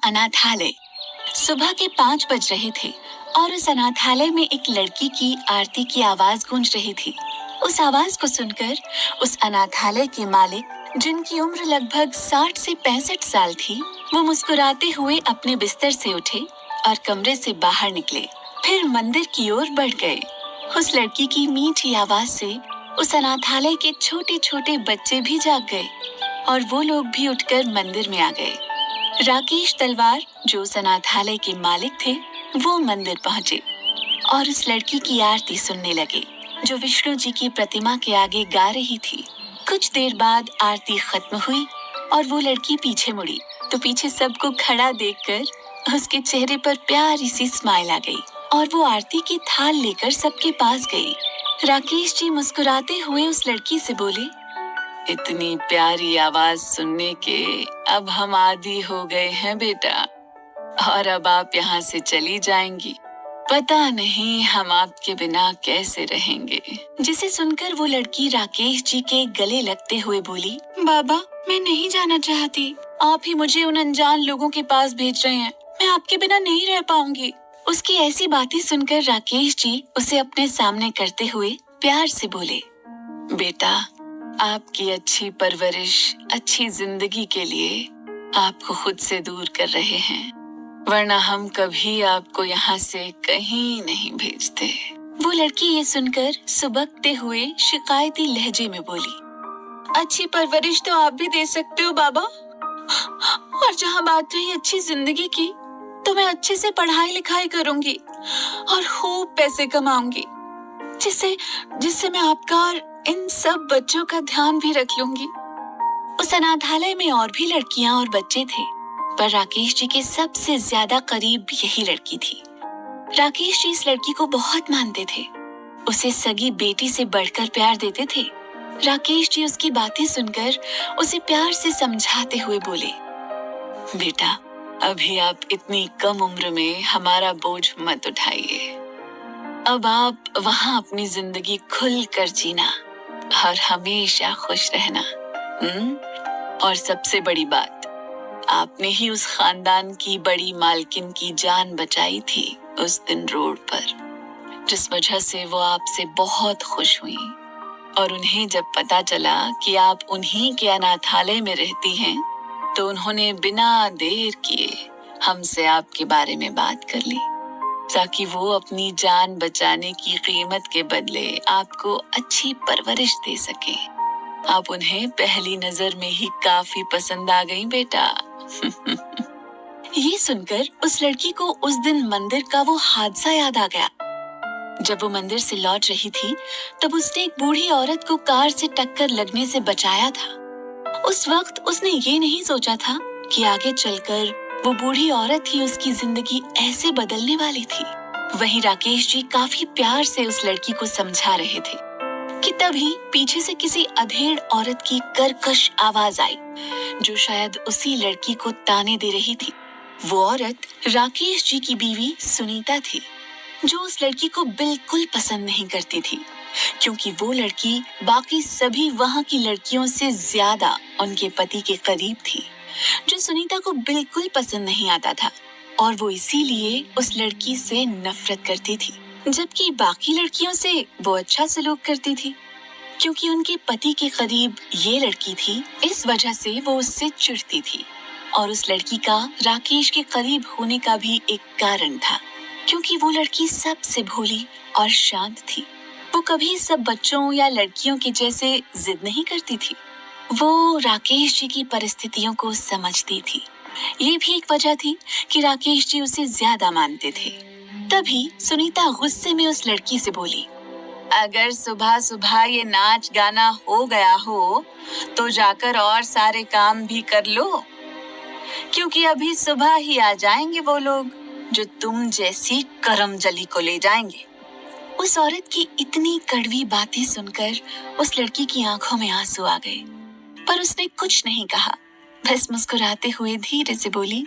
अनाथालय। सुबह के 5 बज रहे थे और उस अनाथालय में एक लड़की की आरती की आवाज गूंज रही थी। उस आवाज को सुनकर उस अनाथालय के मालिक, जिनकी उम्र लगभग 60 से 65 साल थी, वो मुस्कुराते हुए अपने बिस्तर से उठे और कमरे से बाहर निकले। फिर मंदिर की ओर बढ़ गए। उस लड़की की मीठी आवाज से उस अनाथालय के छोटे छोटे बच्चे भी जाग गए और वो लोग भी उठकर मंदिर में आ गए। राकेश तलवार, जो उस अनाथालय के मालिक थे, वो मंदिर पहुंचे और उस लड़की की आरती सुनने लगे, जो विष्णु जी की प्रतिमा के आगे गा रही थी। कुछ देर बाद आरती खत्म हुई और वो लड़की पीछे मुड़ी तो पीछे सबको खड़ा देखकर उसके चेहरे पर प्यारी सी स्माइल आ गई और वो आरती की थाल लेकर सबके पास गई। राकेश जी मुस्कुराते हुए उस लड़की से बोले, इतनी प्यारी आवाज सुनने के अब हम आदी हो गए हैं बेटा, और अब आप यहाँ से चली जाएंगी। पता नहीं हम आपके बिना कैसे रहेंगे। जिसे सुनकर वो लड़की राकेश जी के गले लगते हुए बोली, बाबा, मैं नहीं जाना चाहती। आप ही मुझे उन अनजान लोगों के पास भेज रहे हैं। मैं आपके बिना नहीं रह पाऊंगी। उसकी ऐसी बातें सुनकर राकेश जी उसे अपने सामने करते हुए प्यार से बोले, बेटा, आपकी अच्छी परवरिश, अच्छी जिंदगी के लिए आपको खुद से दूर कर रहे हैं, वरना हम कभी आपको यहाँ से कहीं नहीं भेजते। वो लड़की ये सुनकर सुबकते हुए शिकायती लहजे में बोली, अच्छी परवरिश तो आप भी दे सकते हो बाबा, और जहाँ बात रही अच्छी जिंदगी की, तो मैं अच्छे से पढ़ाई लिखाई करूंगी और खूब पैसे कमाऊंगी, जिससे मैं आपका और इन सब बच्चों का ध्यान भी रख लूंगी। उस अनाथालय में और भी लड़कियां और बच्चे थे, पर राकेश जी के सबसे ज्यादा करीब यही लड़की थी। राकेश जी इस लड़की को बहुत मानते थे, उसे सगी बेटी से बढ़कर प्यार देते थे। राकेश जी उसकी बातें सुनकर उसे प्यार से समझाते हुए बोले, बेटा, अभी आप इतनी कम उम्र में हमारा बोझ मत उठाइए। अब आप वहाँ अपनी जिंदगी खुल कर जीना और हमेशा खुश रहना। और सबसे बड़ी बात, आपने ही उस खानदान की बड़ी मालकिन की जान बचाई थी उस दिन रोड पर, जिस वजह से वो आपसे बहुत खुश हुई। और उन्हें जब पता चला कि आप उन्हीं के अनाथालय में रहती हैं, तो उन्होंने बिना देर किए हमसे आपके बारे में बात कर ली, ताकि वो अपनी जान बचाने की कीमत के बदले आपको अच्छी परवरिश दे सके। आप उन्हें पहली नजर में ही काफी पसंद आ गई बेटा। ये सुनकर उस लड़की को उस दिन मंदिर का वो हादसा याद आ गया। जब वो मंदिर से लौट रही थी, तब उसने एक बूढ़ी औरत को कार से टक्कर लगने से बचाया था। उस वक्त उसने ये नहीं सोचा था कि आगे चलकर वो बूढ़ी औरत ही उसकी जिंदगी ऐसे बदलने वाली थी। वहीं राकेश जी काफी प्यार से उस लड़की को समझा रहे थे कि तभी पीछे से किसी अधेड़ औरत की कर्कश आवाज आई, जो शायद उसी लड़की को ताने दे रही थी। वो औरत राकेश जी की बीवी सुनीता थी, जो उस लड़की को बिल्कुल पसंद नहीं करती थी, क्योंकि वो लड़की बाकी सभी वहाँ की लड़कियों से ज्यादा उनके पति के करीब थी, जो सुनीता को बिल्कुल पसंद नहीं आता था, और वो इसीलिए उस लड़की से नफरत करती थी, जबकि बाकी लड़कियों से वो अच्छा सलूक करती थी। क्योंकि उनके पति के करीब ये लड़की थी, इस वजह से वो उससे चिढ़ती थी। और उस लड़की का राकेश के करीब होने का भी एक कारण था, क्योंकि वो लड़की सबसे भोली और शांत थी। वो कभी सब बच्चों या लड़कियों के जैसे जिद नहीं करती थी। वो राकेश जी की परिस्थितियों को समझती थी। ये भी एक वजह थी कि राकेश जी उसे ज्यादा मानते थे। तभी सुनीता गुस्से में उस लड़की से बोली, अगर सुबह सुबह ये नाच गाना हो गया हो, तो जाकर और सारे काम भी कर लो, क्योंकि अभी सुबह ही आ जाएंगे वो लोग जो तुम जैसी करमजली को ले जाएंगे। उस औरत की इतनी कड़वी बातें सुनकर उस लड़की की आंखों में आंसू आ गए, पर उसने कुछ नहीं कहा, बस मुस्कुराते हुए धीरे से बोली,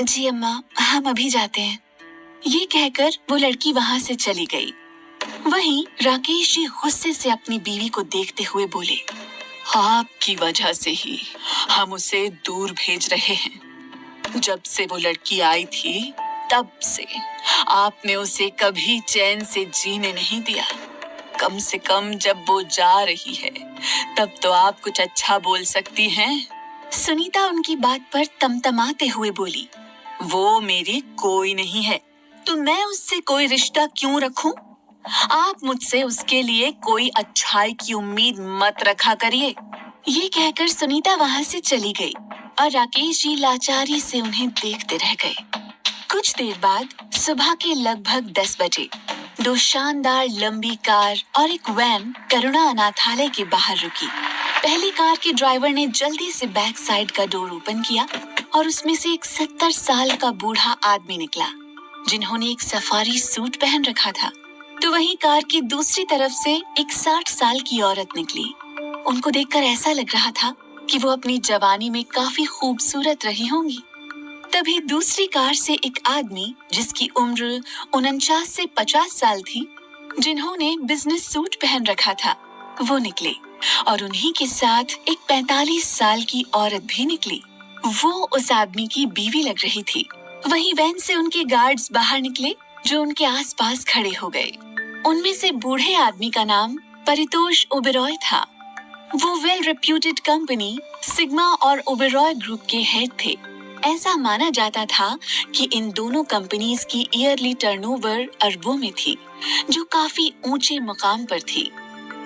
जी अम्मा, हम अभी जाते हैं। ये कहकर वो लड़की वहां से चली गई। वहीं राकेश जी गुस्से से अपनी बीवी को देखते हुए बोले, आपकी वजह से ही हम उसे दूर भेज रहे हैं। जब से वो लड़की आई थी, तब से आपने उसे कभी चैन से जीने नहीं दिया। कम से कम जब वो जा रही है, तब तो आप कुछ अच्छा बोल सकती हैं। सुनीता उनकी बात पर तमतमाते हुए बोली, वो मेरी कोई नहीं है, तो मैं उससे कोई रिश्ता क्यों रखूं? आप मुझसे उसके लिए कोई अच्छाई की उम्मीद मत रखा करिए। ये कहकर सुनीता वहां से चली गई और राकेश जी लाचारी से उन्हें देखते रह गए। कुछ देर बाद सुबह के लगभग 10 बजे 2 शानदार लंबी कार और एक वैन करुणा अनाथालय के बाहर रुकी। पहली कार के ड्राइवर ने जल्दी से बैक साइड का डोर ओपन किया और उसमें से एक 70 साल का बूढ़ा आदमी निकला, जिन्होंने एक सफारी सूट पहन रखा था। तो वहीं कार की दूसरी तरफ से एक 60 साल की औरत निकली। उनको देखकर ऐसा लग रहा था कि वो अपनी जवानी में काफी खूबसूरत रही होंगी। तभी दूसरी कार से एक आदमी, जिसकी उम्र 49 से 50 साल थी, जिन्होंने बिजनेस सूट पहन रखा था, वो निकले और उन्हीं के साथ एक 45 साल की औरत भी निकली। वो उस आदमी की बीवी लग रही थी। वहीं वैन से उनके गार्ड्स बाहर निकले, जो उनके आसपास खड़े हो गए। उनमें से बूढ़े आदमी का नाम परितोष ओबेरॉय था। वो वेल रेप्यूटेड कंपनी सिग्मा और ओबेरॉय ग्रुप के हेड थे। ऐसा माना जाता था कि इन दोनों कंपनीज की ईयरली टर्नओवर अरबों में थी, जो काफी ऊंचे मुकाम पर थी।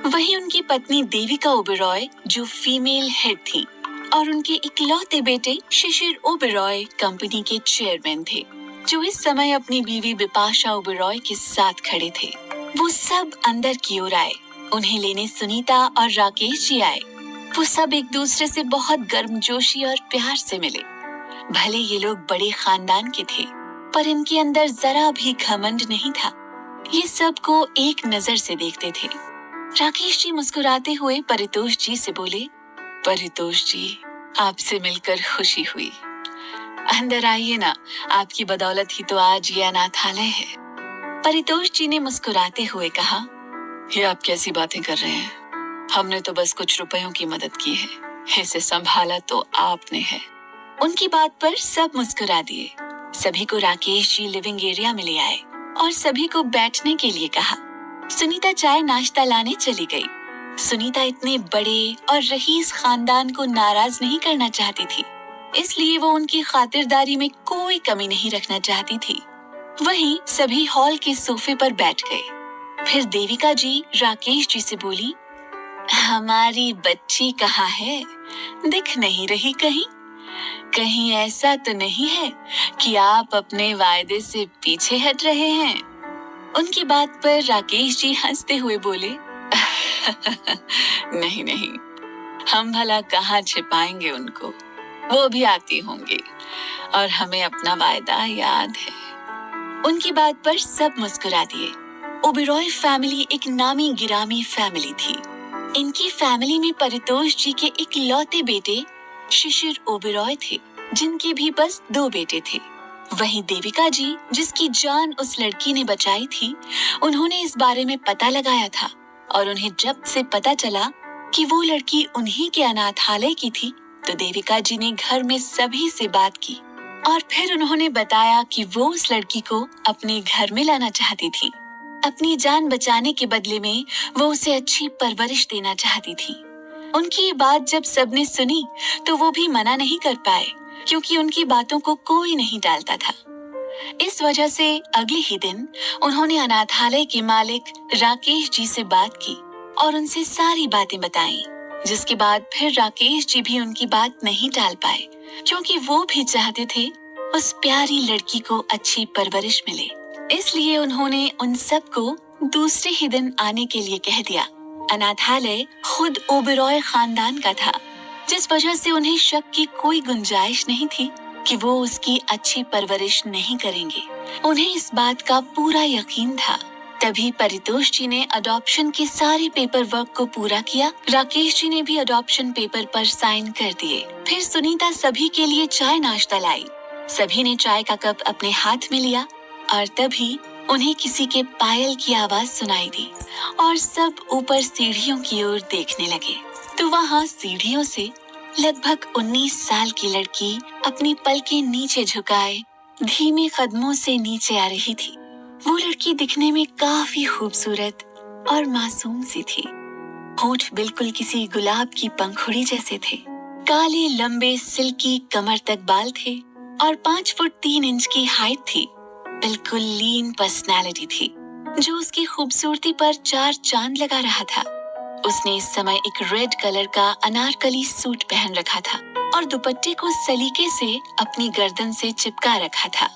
वहीं उनकी पत्नी देविका ओबेरॉय, जो फीमेल हेड थी, और उनके इकलौते बेटे शिशिर ओबेरॉय कंपनी के चेयरमैन थे, जो इस समय अपनी बीवी बिपाशा ओबेरॉय के साथ खड़े थे। वो सब अंदर की ओर आए। उन्हें लेने सुनीता और राकेश जी आए। वो सब एक दूसरे से बहुत गर्मजोशी और प्यार से मिले। भले ये लोग बड़े खानदान के थे, पर इनके अंदर जरा भी घमंड नहीं था। ये सबको एक नजर से देखते थे। राकेश जी मुस्कुराते हुए परितोष जी से बोले, परितोष जी, आपसे मिलकर खुशी हुई। अंदर आइए ना, आपकी बदौलत ही तो आज ये अनाथालय है। परितोष जी ने मुस्कुराते हुए कहा, ये आप कैसी बातें कर रहे हैं? हमने तो बस कुछ रुपयों की मदद की है, इसे संभाला तो आपने है। उनकी बात पर सब मुस्कुरा दिए। सभी को राकेश जी लिविंग एरिया में ले आए और सभी को बैठने के लिए कहा। सुनीता चाय नाश्ता लाने चली गई। सुनीता इतने बड़े और रईस खानदान को नाराज नहीं करना चाहती थी, इसलिए वो उनकी खातिरदारी में कोई कमी नहीं रखना चाहती थी। वहीं सभी हॉल के सोफे पर बैठ गए। फिर देविका जी राकेश जी से बोली, हमारी बच्ची कहाँ है? दिख नहीं रही कहीं। कहीं ऐसा तो नहीं है कि आप अपने वायदे से पीछे हट रहे हैं? उनकी बात पर राकेश जी हंसते हुए बोले, नहीं नहीं, हम भला कहाँ छिपाएंगे उनको, वो भी आती होंगी और हमें अपना वायदा याद है। उनकी बात पर सब मुस्कुरा दिए। ओबेरॉय फैमिली एक नामी गिरामी फैमिली थी। इनकी फैमिली में परितोष जी के इकलौते बेटे शिशिर ओबेरॉय थे, जिनके भी बस 2 बेटे थे। वहीं देविका जी, जिसकी जान उस लड़की ने बचाई थी, उन्होंने इस बारे में पता लगाया था और उन्हें जब से पता चला कि वो लड़की उन्हीं के अनाथालय की थी, तो देविका जी ने घर में सभी से बात की और फिर उन्होंने बताया कि वो उस लड़की को अपने घर में लाना चाहती थी। अपनी जान बचाने के बदले में वो उसे अच्छी परवरिश देना चाहती थी। उनकी ये बात जब सबने सुनी तो वो भी मना नहीं कर पाए, क्योंकि उनकी बातों को कोई नहीं टालता था। इस वजह से अगले ही दिन उन्होंने अनाथालय के मालिक राकेश जी से बात की और उनसे सारी बातें बताई, जिसके बाद फिर राकेश जी भी उनकी बात नहीं टाल पाए, क्योंकि वो भी चाहते थे उस प्यारी लड़की को अच्छी परवरिश मिले। इसलिए उन्होंने उन सबको दूसरे ही दिन आने के लिए कह दिया। अनाथालय खुद ओबेरॉय खानदान का था, जिस वजह से उन्हें शक की कोई गुंजाइश नहीं थी कि वो उसकी अच्छी परवरिश नहीं करेंगे। उन्हें इस बात का पूरा यकीन था। तभी परितोष जी ने अडॉप्शन के सारे पेपर वर्क को पूरा किया। राकेश जी ने भी अडॉप्शन पेपर पर साइन कर दिए। फिर सुनीता सभी के लिए चाय नाश्ता लाई। सभी ने चाय का कप अपने हाथ में लिया और तभी उन्हें किसी के पायल की आवाज सुनाई दी और सब ऊपर सीढ़ियों की ओर देखने लगे। तो वहाँ सीढ़ियों से लगभग 19 साल की लड़की अपनी पलकें नीचे झुकाए धीमे कदमों से नीचे आ रही थी। वो लड़की दिखने में काफी खूबसूरत और मासूम सी थी। होंठ बिल्कुल किसी गुलाब की पंखुड़ी जैसे थे। काले लंबे सिल्की कमर तक बाल थे और 5 फुट 3 इंच की हाइट थी। बिल्कुल लीन पर्सनालिटी थी जो उसकी खूबसूरती पर 4 चांद लगा रहा था। उसने इस समय एक रेड कलर का अनारकली सूट पहन रखा था और दुपट्टे को सलीके से अपनी गर्दन से चिपका रखा था।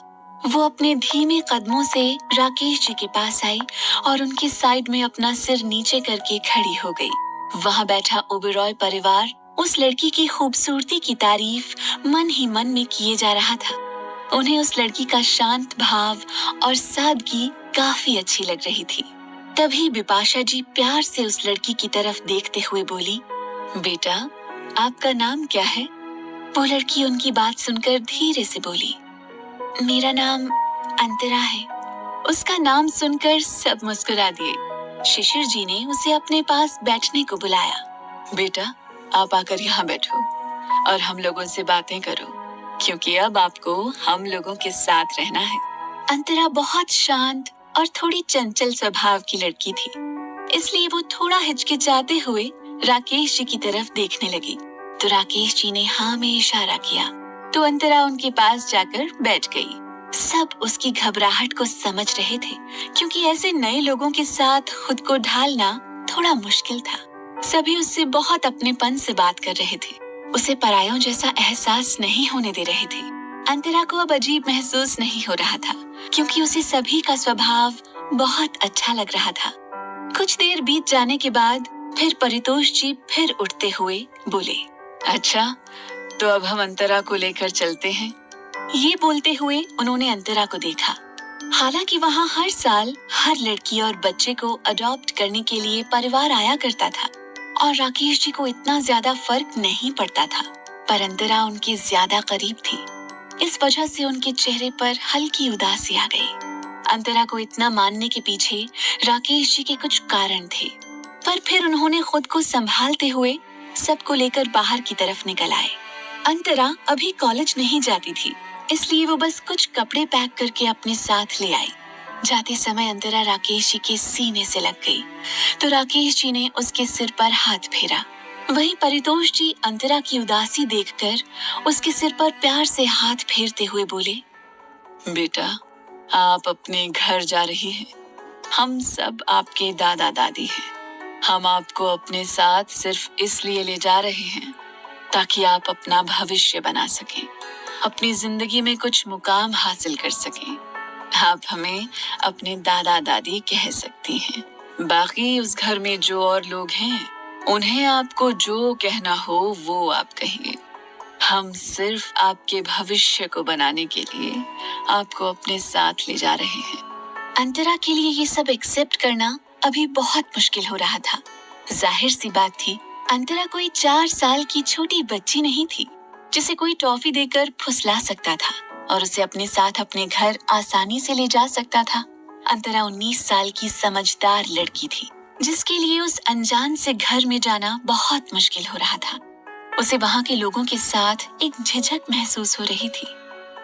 वो अपने धीमे कदमों से राकेश जी के पास आई और उनके साइड में अपना सिर नीचे करके खड़ी हो गई। वहाँ बैठा ओबेरॉय परिवार उस लड़की की खूबसूरती की तारीफ मन ही मन में किए जा रहा था। उन्हें उस लड़की का शांत भाव और सादगी काफी अच्छी लग रही थी। तभी बिपाशा जी प्यार से उस लड़की की तरफ देखते हुए बोली, बेटा, आपका नाम क्या है? वो लड़की उनकी बात सुनकर धीरे से बोली, मेरा नाम अंतरा है। उसका नाम सुनकर सब मुस्कुरा दिए। शिशिर जी ने उसे अपने पास बैठने को बुलाया। बेटा, आप आकर यहाँ बैठो और हम लोगों से बातें करो, क्योंकि अब आपको हम लोगों के साथ रहना है। अंतरा बहुत शांत और थोड़ी चंचल स्वभाव की लड़की थी, इसलिए वो थोड़ा हिचकिचाते हुए राकेश जी की तरफ देखने लगी। तो राकेश जी ने हाँ में इशारा किया तो अंतरा उनके पास जाकर बैठ गई। सब उसकी घबराहट को समझ रहे थे, क्योंकि ऐसे नए लोगों के साथ खुद को ढालना थोड़ा मुश्किल था। सभी उससे बहुत अपनेपन से बात कर रहे थे, उसे परायों जैसा एहसास नहीं होने दे रहे थे। अंतरा को अब अजीब महसूस नहीं हो रहा था, क्योंकि उसे सभी का स्वभाव बहुत अच्छा लग रहा था। कुछ देर बीत जाने के बाद फिर परितोष जी फिर उठते हुए बोले, अच्छा, तो अब हम अंतरा को लेकर चलते हैं। ये बोलते हुए उन्होंने अंतरा को देखा। हालांकि वहाँ हर साल हर लड़की और बच्चे को अडॉप्ट करने के लिए परिवार आया करता था और राकेश जी को इतना ज्यादा फर्क नहीं पड़ता था, पर अंतरा उनके ज्यादा करीब थी। इस वजह से उनके चेहरे पर हल्की उदासी आ गई। अंतरा को इतना मानने के पीछे राकेश जी के कुछ कारण थे, पर फिर उन्होंने खुद को संभालते हुए सबको लेकर बाहर की तरफ निकल आए। अंतरा अभी कॉलेज नहीं जाती थी, इसलिए वो बस कुछ कपड़े पैक करके अपने साथ ले आई। जाते समय अंतरा राकेश जी के सीने से लग गई, तो राकेश जी ने उसके सिर पर हाथ फेरा। वहीं परितोष जी अंतरा की उदासी देखकर उसके सिर पर प्यार से हाथ फेरते हुए बोले, बेटा, आप अपने घर जा रही हैं। हम सब आपके दादा दादी हैं। हम आपको अपने साथ सिर्फ इसलिए ले जा रहे हैं ताकि आप अपना भविष्य बना सकें, अपनी जिंदगी में कुछ मुकाम हासिल कर सकें। आप हमें अपने दादा दादी कह सकती हैं। बाकी उस घर में जो और लोग हैं, उन्हें आपको जो कहना हो वो आप कहिए। हम सिर्फ आपके भविष्य को बनाने के लिए आपको अपने साथ ले जा रहे हैं। अंतरा के लिए ये सब एक्सेप्ट करना अभी बहुत मुश्किल हो रहा था। जाहिर सी बात थी, अंतरा कोई 4 साल की छोटी बच्ची नहीं थी जिसे कोई टॉफी देकर फुसला सकता था और उसे अपने साथ अपने घर आसानी से ले जा सकता था। अंतरा 19 साल की समझदार लड़की थी, जिसके लिए उस अनजान से घर में जाना बहुत मुश्किल हो रहा था। उसे वहाँ के लोगों के साथ एक झिझक महसूस हो रही थी।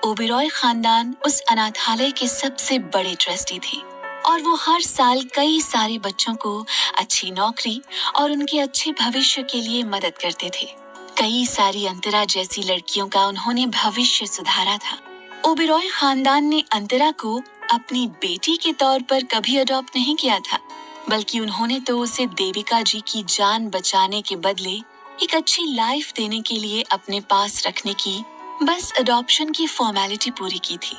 ओबेरॉय खानदान उस अनाथालय के सबसे बड़े ट्रस्टी थे और वो हर साल कई सारे बच्चों को अच्छी नौकरी और उनके अच्छे भविष्य के लिए मदद करते थे। कई सारी अंतरा जैसी लड़कियों का उन्होंने भविष्य सुधारा था। ओबेरॉय खानदान ने अंतरा को अपनी बेटी के तौर पर कभी अडॉप्ट नहीं किया था, बल्कि उन्होंने तो उसे देविका जी की जान बचाने के बदले एक अच्छी लाइफ देने के लिए अपने पास रखने की बस अडॉप्शन की फॉर्मेलिटी पूरी की थी।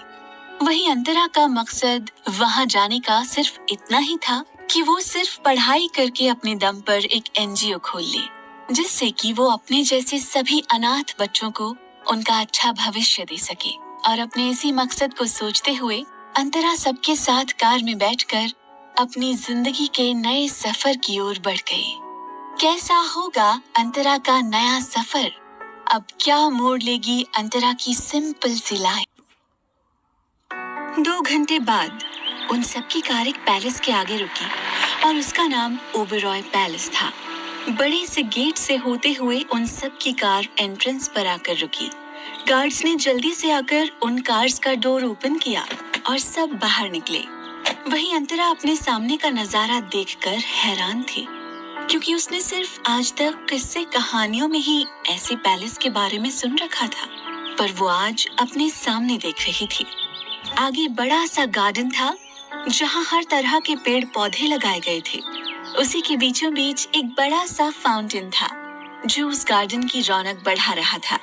वहीं अंतरा का मकसद वहां जाने का सिर्फ इतना ही था कि वो सिर्फ पढ़ाई करके अपने दम पर एक एनजीओ खोल ले, जिससे कि वो अपने जैसे सभी अनाथ बच्चों को उनका अच्छा भविष्य दे सके। और अपने इसी मकसद को सोचते हुए अंतरा सबके साथ कार में बैठकर अपनी जिंदगी के नए सफर की ओर बढ़ गई। कैसा होगा अंतरा का नया सफर? अब क्या मोड़ लेगी अंतरा की सिंपल सी लाइफ? 2 घंटे बाद उन सबकी कार एक पैलेस के आगे रुकी और उसका नाम ओबेरॉय पैलेस था। बड़े से गेट से होते हुए उन सब की कार एंट्रेंस पर आकर रुकी। गार्ड्स ने जल्दी से आकर उन कार्स का डोर ओपन किया और सब बाहर निकले। वहीं अंतरा अपने सामने का नजारा देखकर हैरान थी, क्योंकि उसने सिर्फ आज तक किस्से कहानियों में ही ऐसे पैलेस के बारे में सुन रखा था, पर वो आज अपने सामने देख रही थी। आगे बड़ा सा गार्डन था जहाँ हर तरह के पेड़ पौधे लगाए गए थे। उसी के बीचों बीच एक बड़ा सा फाउंटेन था जो उस गार्डन की रौनक बढ़ा रहा था।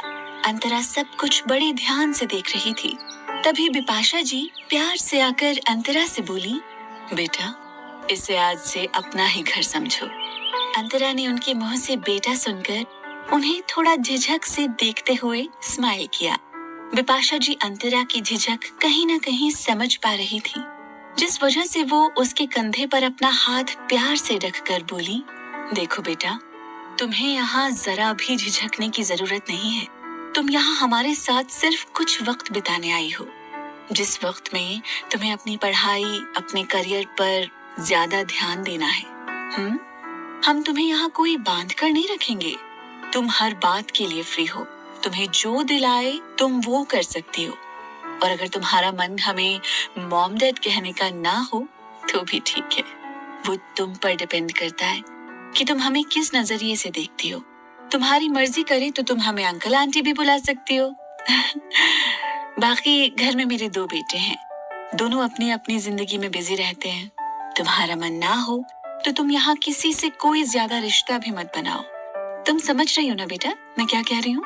अंतरा सब कुछ बड़े ध्यान से देख रही थी। तभी बिपाशा जी प्यार से आकर अंतरा से बोली, बेटा, इसे आज से अपना ही घर समझो। अंतरा ने उनके मुंह से बेटा सुनकर उन्हें थोड़ा झिझक से देखते हुए स्माइल किया। बिपाशा जी अंतरा की झिझक कहीं न कहीं समझ पा रही थी, जिस वजह से वो उसके कंधे पर अपना हाथ प्यार से रखकर बोली, देखो बेटा, तुम्हें यहाँ जरा भी झिझकने की जरूरत नहीं है। तुम यहाँ हमारे साथ सिर्फ कुछ वक्त बिताने आई हो, जिस वक्त में तुम्हें अपनी पढ़ाई, अपने करियर पर ज्यादा ध्यान देना है। हम तुम्हें यहाँ कोई बांध कर नहीं रखेंगे। तुम हर बात के लिए फ्री हो। तुम्हें जो दिलाए तुम वो कर सकती हो। और अगर तुम्हारा मन हमें मॉम डैड कहने का ना हो तो भी ठीक है। वो तुम पर डिपेंड करता है कि तुम हमें किस नजरिए से देखती हो। तुम्हारी मर्जी करे तो तुम हमें अंकल आंटी भी बुला सकती हो। बाकी घर में मेरे 2 बेटे हैं, दोनों अपनी अपनी जिंदगी में बिजी रहते हैं। तुम्हारा मन ना हो तो तुम यहाँ किसी से कोई ज्यादा रिश्ता भी मत बनाओ। तुम समझ रही हो ना बेटा मैं क्या कह रही हूँ?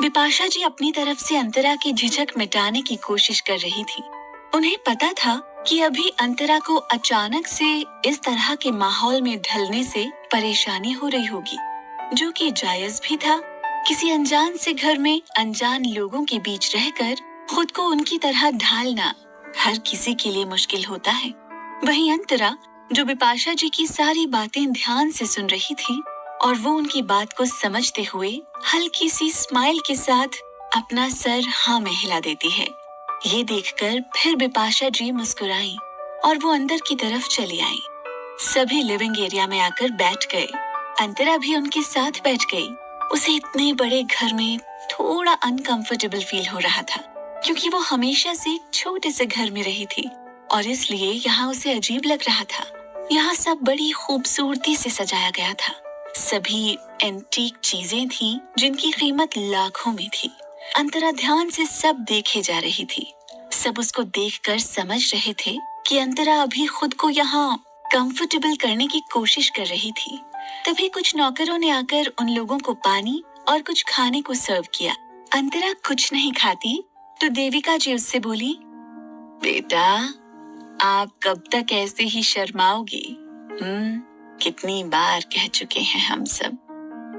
बिपाशा जी अपनी तरफ से अंतरा की झिझक मिटाने की कोशिश कर रही थी। उन्हें पता था कि अभी अंतरा को अचानक से इस तरह के माहौल में ढलने से परेशानी हो रही होगी, जो कि जायज भी था। किसी अनजान से घर में अनजान लोगों के बीच रहकर खुद को उनकी तरह ढालना हर किसी के लिए मुश्किल होता है। वहीं अंतरा, जो बिपाशा जी की सारी बातें ध्यान से सुन रही थी और वो उनकी बात को समझते हुए हल्की सी स्माइल के साथ अपना सर हाँ में हिला देती है। ये देखकर फिर बिपाशा जी मुस्कुराई और वो अंदर की तरफ चली आई। सभी लिविंग एरिया में आकर बैठ गए। अंतरा भी उनके साथ बैठ गई। उसे इतने बड़े घर में थोड़ा अनकंफर्टेबल फील हो रहा था, क्योंकि वो हमेशा से एक छोटे से घर में रही थी और इसलिए यहाँ उसे अजीब लग रहा था। यहाँ सब बड़ी खूबसूरती से सजाया गया था। सभी एंटीक चीजें थीं जिनकी कीमत लाखों में थी। अंतरा ध्यान से सब देखे जा रही थी। सब उसको देखकर समझ रहे थे कि अंतरा अभी खुद को यहाँ कंफर्टेबल करने की कोशिश कर रही थी। तभी कुछ नौकरों ने आकर उन लोगों को पानी और कुछ खाने को सर्व किया। अंतरा कुछ नहीं खाती तो देविका जी उससे बोली, बेटा, आप कब तक ऐसे ही शर्माओगी? कितनी बार कह चुके हैं हम सब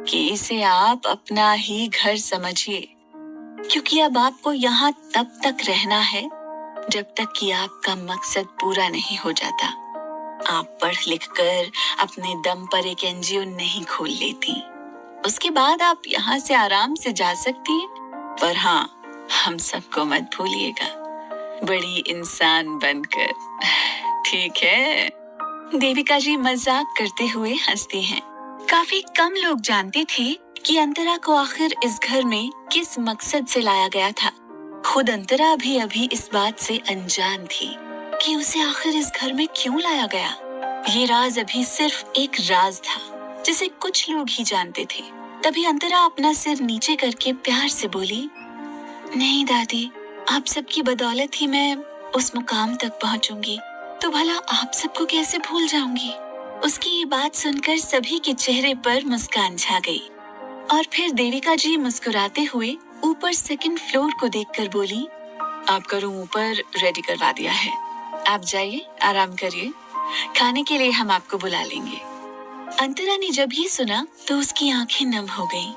कि इसे आप अपना ही घर समझिए, क्योंकि अब आपको यहाँ तब तक रहना है जब तक कि आपका मकसद पूरा नहीं हो जाता। आप पढ़ लिख कर अपने दम पर एक एनजीओ नहीं खोल लेती, उसके बाद आप यहाँ से आराम से जा सकती हैं। पर हाँ, हम सबको मत भूलिएगा, बड़ी इंसान बनकर। ठीक है? देविका जी मजाक करते हुए हंसती हैं। काफी कम लोग जानते थे कि अंतरा को आखिर इस घर में किस मकसद से लाया गया था। खुद अंतरा भी अभी इस बात से अनजान थी कि उसे आखिर इस घर में क्यों लाया गया। ये राज अभी सिर्फ एक राज था जिसे कुछ लोग ही जानते थे। तभी अंतरा अपना सिर नीचे करके प्यार से बोली, नहीं दादी, आप सबकी बदौलत ही मैं उस मुकाम तक पहुंचूंगी, तो भला आप सबको कैसे भूल जाऊंगी। उसकी ये बात सुनकर सभी के चेहरे पर मुस्कान छा गई और फिर देविका जी मुस्कुराते हुए ऊपर सेकंड फ्लोर को देखकर बोली, आपका रूम ऊपर रेडी करवा दिया है, आप जाइए, आराम करिए, खाने के लिए हम आपको बुला लेंगे। अंतरा ने जब ये सुना तो उसकी आंखें नम हो गईं,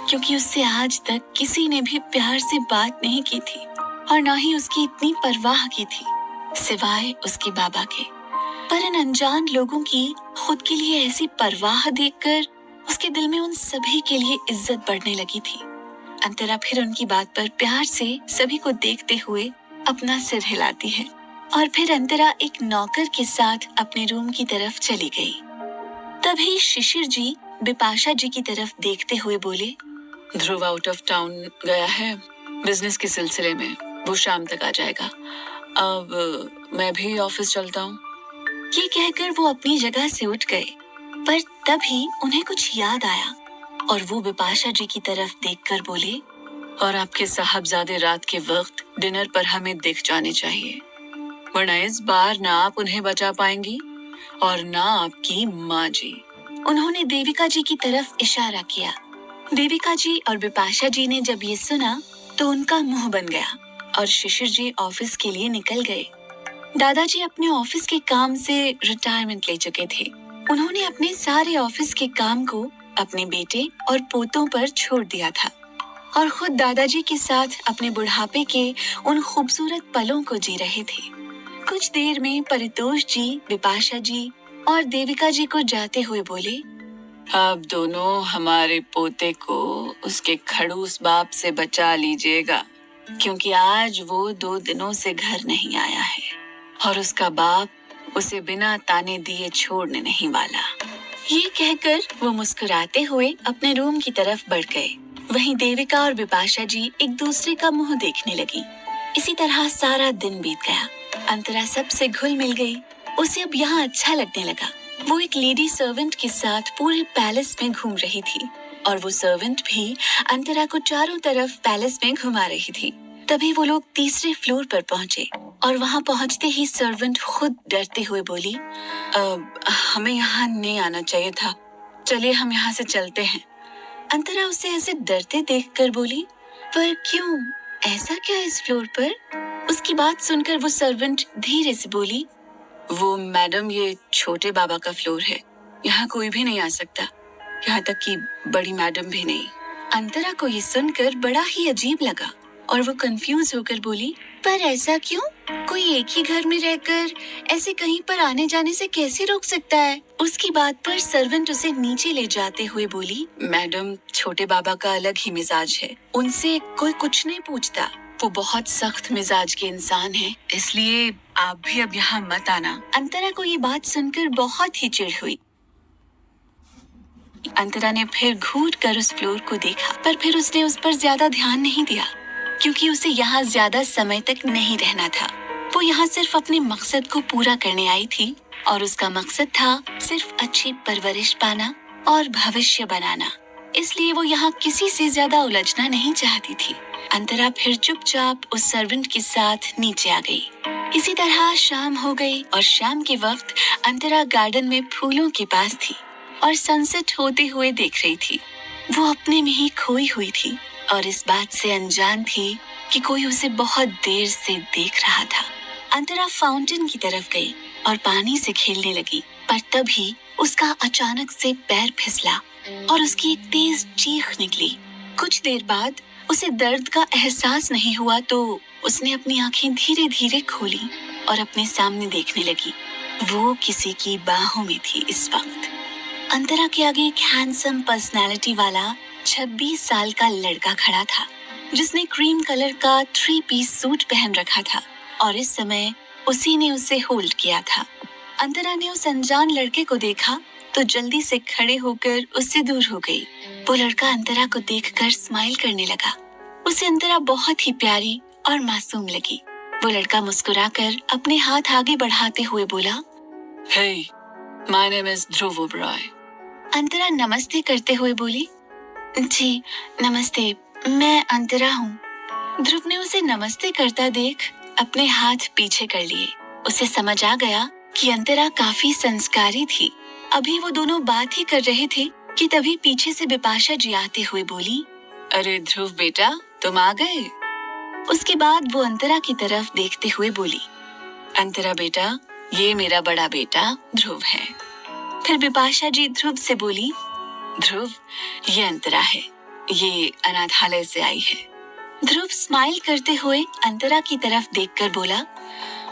क्योंकि उससे आज तक किसी ने भी प्यार से बात नहीं की थी और ना ही उसकी इतनी परवाह की थी, सिवाय उसके बाबा के। पर इन अनजान लोगों की खुद के लिए ऐसी परवाह देखकर उसके दिल में उन सभी के लिए इज्जत बढ़ने लगी थी। अंतरा फिर उनकी बात पर प्यार से सभी को देखते हुए अपना सिर हिलाती है और फिर अंतरा एक नौकर के साथ अपने रूम की तरफ चली गई। तभी शिशिर जी बिपाशा जी की तरफ देखते हुए बोले, ध्रुव आउट ऑफ टाउन गया है बिजनेस के सिलसिले में, वो शाम तक आ जाएगा। अब मैं भी ऑफिस चलता हूँ। ये कहकर वो अपनी जगह से उठ गए, पर तभी उन्हें कुछ याद आया और वो बिपाशा जी की तरफ देखकर बोले, और आपके साहबजादे रात के वक्त डिनर पर हमें दिख जाने चाहिए, वरना इस बार ना आप उन्हें बचा पाएंगी और ना आपकी माँ जी। उन्होंने देविका जी की तरफ इशारा किया। देविका जी और बिपाशा जी ने जब ये सुना तो उनका मुंह बन गया और शिशिर जी ऑफिस के लिए निकल गए। दादाजी अपने ऑफिस के काम से रिटायरमेंट ले चुके थे। उन्होंने अपने सारे ऑफिस के काम को अपने बेटे और पोतों पर छोड़ दिया था और खुद दादाजी के साथ अपने बुढ़ापे के उन खूबसूरत पलों को जी रहे थे। कुछ देर में परितोष जी, बिपाशा जी और देविका जी को जाते हुए बोले, आप दोनों हमारे पोते को उसके खड़ूस बाप से बचा लीजिएगा, क्योंकि आज वो 2 दिनों से घर नहीं आया है और उसका बाप उसे बिना ताने दिए छोड़ने नहीं वाला। ये कहकर वो मुस्कुराते हुए अपने रूम की तरफ बढ़ गए। वहीं देविका और बिपाशा जी एक दूसरे का मुंह देखने लगी। इसी तरह सारा दिन बीत गया। अंतरा सबसे घुल मिल गई। उसे अब यहाँ अच्छा लगने लगा। वो एक लेडी सर्वेंट के साथ पूरे पैलेस में घूम रही थी और वो सर्वेंट भी अंतरा को चारों तरफ पैलेस में घुमा रही थी। तभी वो लोग तीसरे फ्लोर पर पहुंचे और वहां पहुंचते ही सर्वेंट खुद डरते हुए बोली, हमें यहाँ नहीं आना चाहिए था, चलिए हम यहाँ से चलते हैं। अंतरा उसे ऐसे डरते देखकर बोली, पर क्यों, ऐसा क्या इस फ्लोर पर? उसकी बात सुनकर वो सर्वेंट धीरे से बोली, वो मैडम, ये छोटे बाबा का फ्लोर है, यहाँ कोई भी नहीं आ सकता, यहाँ तक कि बड़ी मैडम भी नहीं। अंतरा को ये सुनकर बड़ा ही अजीब लगा और वो कंफ्यूज होकर बोली, पर ऐसा क्यों? कोई एक ही घर में रहकर ऐसे कहीं पर आने जाने से कैसे रोक सकता है? उसकी बात पर सर्वेंट उसे नीचे ले जाते हुए बोली, मैडम, छोटे बाबा का अलग ही मिजाज है, उनसे कोई कुछ नहीं पूछता, वो बहुत सख्त मिजाज के इंसान हैं, इसलिए आप भी अब यहाँ मत आना। अंतरा को ये बात सुनकर बहुत ही चिढ़ हुई। अंतरा ने फिर घूर कर उस फ्लोर को देखा, पर फिर उसने उस पर ज्यादा ध्यान नहीं दिया, क्योंकि उसे यहाँ ज्यादा समय तक नहीं रहना था। वो यहाँ सिर्फ अपने मकसद को पूरा करने आई थी और उसका मकसद था सिर्फ अच्छी परवरिश पाना और भविष्य बनाना। इसलिए वो यहाँ किसी से ज्यादा उलझना नहीं चाहती थी। अंतरा फिर चुपचाप उस सर्वेंट के साथ नीचे आ गई। इसी तरह शाम हो गई और शाम के वक्त अंतरा गार्डन में फूलों के पास थी और सनसेट होते हुए देख रही थी। वो अपने में ही खोई हुई थी और इस बात से अनजान थी कि कोई उसे बहुत देर से देख रहा था। अंतरा फाउंटेन की तरफ गई और पानी से खेलने लगी, पर तभी उसका अचानक से पैर फिसला और उसकी एक तेज चीख निकली। कुछ देर बाद उसे दर्द का एहसास नहीं हुआ तो उसने अपनी आंखें धीरे धीरे खोली और अपने सामने देखने लगी। वो किसी की बाहों में थी। इस वक्त अंतरा के आगे एक हैंडसम पर्सनालिटी वाला 26 साल का लड़का खड़ा था, जिसने क्रीम कलर का 3 पीस सूट पहन रखा था और इस समय उसी ने उसे होल्ड किया था। अंतरा ने उस अनजान लड़के को देखा तो जल्दी से खड़े होकर उससे दूर हो गई। वो लड़का अंतरा को देखकर स्माइल करने लगा। उसे अंतरा बहुत ही प्यारी और मासूम लगी। वो लड़का मुस्कुराकर अपने हाथ आगे बढ़ाते हुए बोला, Hey, my name is ध्रुव ओबरॉय। अंतरा नमस्ते करते हुए बोली, जी नमस्ते, मैं अंतरा हूँ। ध्रुव ने उसे नमस्ते करता देख अपने हाथ पीछे कर लिए। उसे समझ आ गया कि अंतरा काफी संस्कारी थी। अभी वो दोनों बात ही कर रहे थे कि तभी पीछे से बिपाशा जी आते हुए बोली, अरे ध्रुव बेटा, तुम आ गए। उसके बाद वो अंतरा की तरफ देखते हुए बोली, अंतरा बेटा, ये मेरा बड़ा बेटा ध्रुव है। फिर बिपाशा जी ध्रुव से बोली, ध्रुव, ये अंतरा है, ये अनाथालय से आई है। ध्रुव स्माइल करते हुए अंतरा की तरफ देखकर बोला,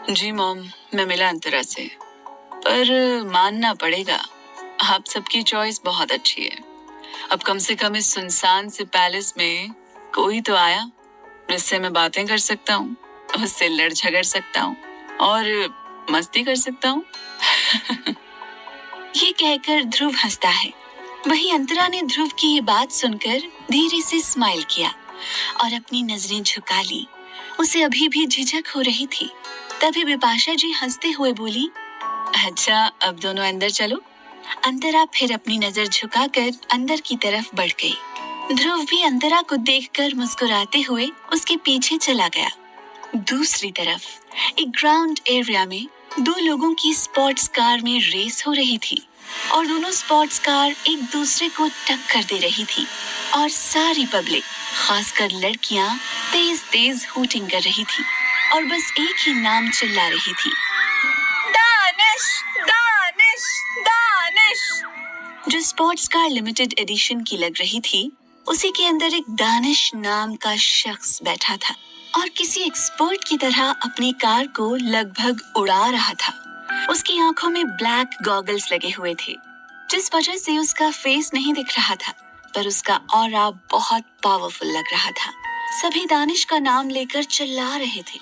जी मॉम, मैं मिला अंतरा से, पर मानना पड़ेगा, आप सबकी चॉइस बहुत अच्छी है। अब कम से कम इस सुनसान से पैलेस में कोई तो आया जिससे मैं बातें कर सकता हूँ, उससे लड़ झगड़ सकता हूँ और मस्ती कर सकता हूँ। ये कहकर ध्रुव हंसता है। वहीं अंतरा ने ध्रुव की ये बात सुनकर धीरे से स्माइल किया और अपनी नजरें झुका ली। उसे अभी भी झिझक हो रही थी। तभी बिपाशा जी हंसते हुए बोली, अच्छा, अब दोनों अंदर चलो। अंतरा फिर अपनी नजर झुकाकर अंदर की तरफ बढ़ गई। ध्रुव भी अंतरा को देखकर मुस्कुराते हुए उसके पीछे चला गया। दूसरी तरफ एक ग्राउंड एरिया में दो लोगों की स्पोर्ट्स कार में रेस हो रही थी और दोनों स्पोर्ट्स कार एक दूसरे को टक्कर दे रही थी और सारी पब्लिक, खासकर लड़कियां, तेज तेज हूटिंग कर रही थी और बस एक ही नाम चिल्ला रही थी, दानिश, दानिश, दानिश। जो स्पोर्ट्स कार लिमिटेड एडिशन की लग रही थी, उसी के अंदर एक दानिश नाम का शख्स बैठा था और किसी एक्सपर्ट की तरह अपनी कार को लगभग उड़ा रहा था। उसकी आंखों में ब्लैक गॉगल्स लगे हुए थे, जिस वजह से उसका फेस नहीं दिख रहा था, पर उसका ऑरा बहुत पावरफुल लग रहा था। सभी दानिश का नाम लेकर चिल्ला रहे थे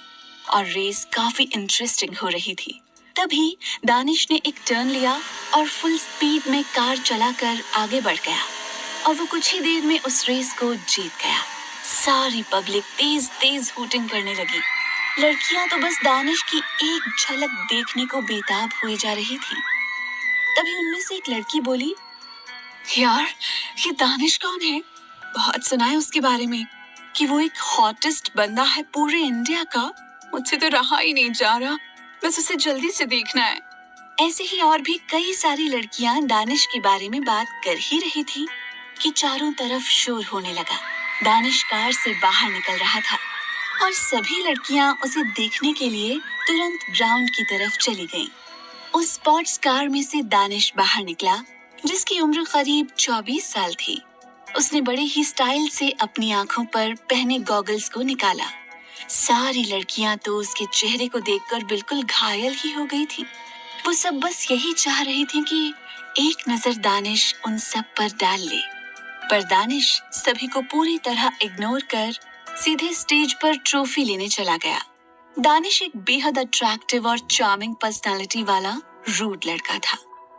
और रेस काफी इंटरेस्टिंग हो रही थी। तभी दानिश ने एक टर्न लिया और फुल स्पीड में कार चलाकर आगे बढ़ गया और वो कुछ ही देर में उस रेस को जीत गया। सारी पब्लिक तेज तेज हूटिंग करने लगी। लड़कियां तो बस दानिश की एक झलक देखने को बेताब हुए जा रही थी। तभी उनमें से एक लड़की बोली, यार, ये दानिश कौन है? बहुत सुना है उसके बारे में कि वो एक हॉटेस्ट बंदा है पूरे इंडिया का। मुझसे तो रहा ही नहीं जा रहा, बस उसे जल्दी से देखना है। ऐसे ही और भी कई सारी लड़कियां दानिश के बारे में बात कर ही रही थी कि चारों तरफ शोर होने लगा। दानिश कार से बाहर निकल रहा था और सभी लड़कियां उसे देखने के लिए तुरंत ग्राउंड की तरफ चली गईं। उस स्पोर्ट्स कार में से दानिश बाहर निकला, जिसकी उम्र करीब 24 साल थी। उसने बड़े ही स्टाइल से अपनी आंखों पर पहने गॉगल्स को निकाला। सारी लड़कियां तो उसके चेहरे को देखकर बिल्कुल घायल ही हो गई थी। वो सब बस यही चाह रही थी कि एक नजर दानिश उन सब पर डाल ले, पर दानिश सभी को पूरी तरह इग्नोर कर सीधे स्टेज पर ट्रॉफी लेने चला गया। दानिश एक बेहद अट्रैक्टिव और चार्मिंग पर्सनालिटी वाला रूड लड़का था।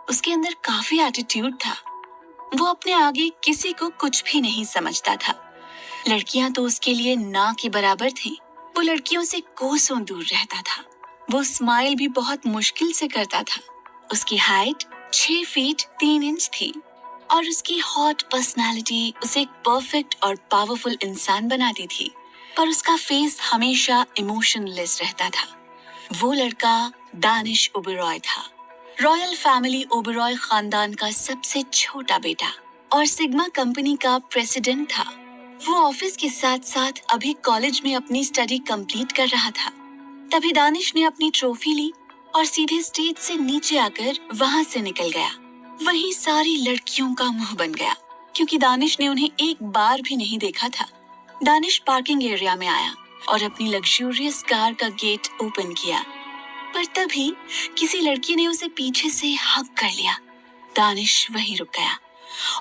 उसके अंदर काफी एटीट्यूड था। वो अपने आगे किसी को कुछ भी नहीं समझता था। लड़कियां तो उसके लिए ना के बराबर थीं। वो लड़कियों से कोसों दूर रहता था। वो स्माइल भी बहुत मुश्किल से करता था। उसकी हाइट 6 फीट 3 इंच थी और उसकी हॉट पर्सनालिटी उसे एक परफेक्ट और पावरफुल इंसान बनाती थी, पर उसका फेस हमेशा इमोशनलेस रहता था। वो लड़का दानिश ओबेरॉय था, रॉयल फैमिली ओबेरॉय खानदान का सबसे छोटा बेटा और सिग्मा कंपनी का प्रेसिडेंट था। वो ऑफिस के साथ साथ अभी कॉलेज में अपनी स्टडी कंप्लीट कर रहा था। तभी दानिश ने अपनी ट्रॉफी ली और सीधे स्टेज से नीचे आकर वहां से निकल गया। वहीं सारी लड़कियों का मुंह बन गया, क्योंकि दानिश ने उन्हें एक बार भी नहीं देखा था। दानिश पार्किंग एरिया में आया और अपनी लग्जूरियस कार का गेट ओपन किया, पर तभी किसी लड़की ने उसे पीछे से हग कर लिया। दानिश वहीं रुक गया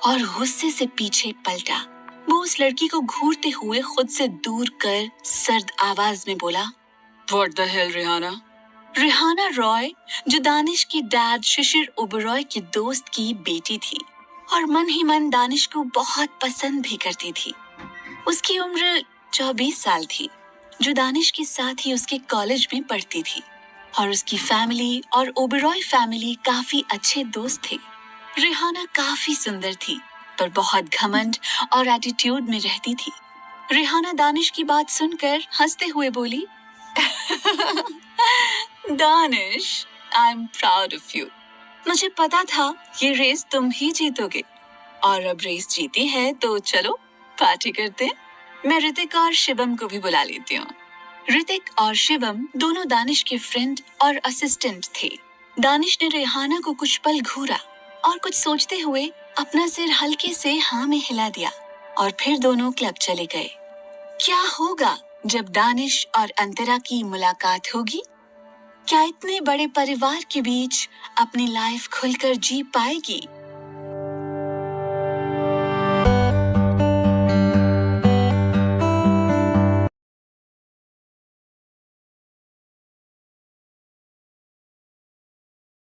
और गुस्से से पीछे पलटा। वो उस लड़की को घूरते हुए खुद से दूर कर सर्द आवाज में बोला, What the hell, Rihana? Rihana Roy, जो दानिश की डैड शिशिर ओबेरॉय के दोस्त की बेटी थी और मन ही मन दानिश को बहुत पसंद भी करती थी। उसकी उम्र 24 साल थी, जो दानिश के साथ ही उसके कॉलेज में पढ़ती थी और उसकी फैमिली और ओबेरॉय फैमिली काफी अच्छे दोस्त थे। रिहाना काफी सुंदर थी, पर बहुत घमंड और एटीट्यूड में रहती थी। रिहाना दानिश की बात सुनकर हंसते हुए बोली, Danish, I am proud of you. मुझे पता था ये रेस तुम ही जीतोगे, और अब रेस जीती है तो चलो पार्टी करते हैं। मैं ऋतिक और शिवम को भी बुला लेती हूँ। ऋतिक और शिवम दोनों दानिश के फ्रेंड और असिस्टेंट थे। दानिश ने रिहाना को कुछ पल घूरा और कुछ सोचते हुए अपना सिर हल्के से हाँ में हिला दिया और फिर दोनों क्लब चले गए। क्या होगा जब दानिश और अंतरा की मुलाकात होगी? क्या इतने बड़े परिवार के बीच अपनी लाइफ खुलकर जी पाएगी?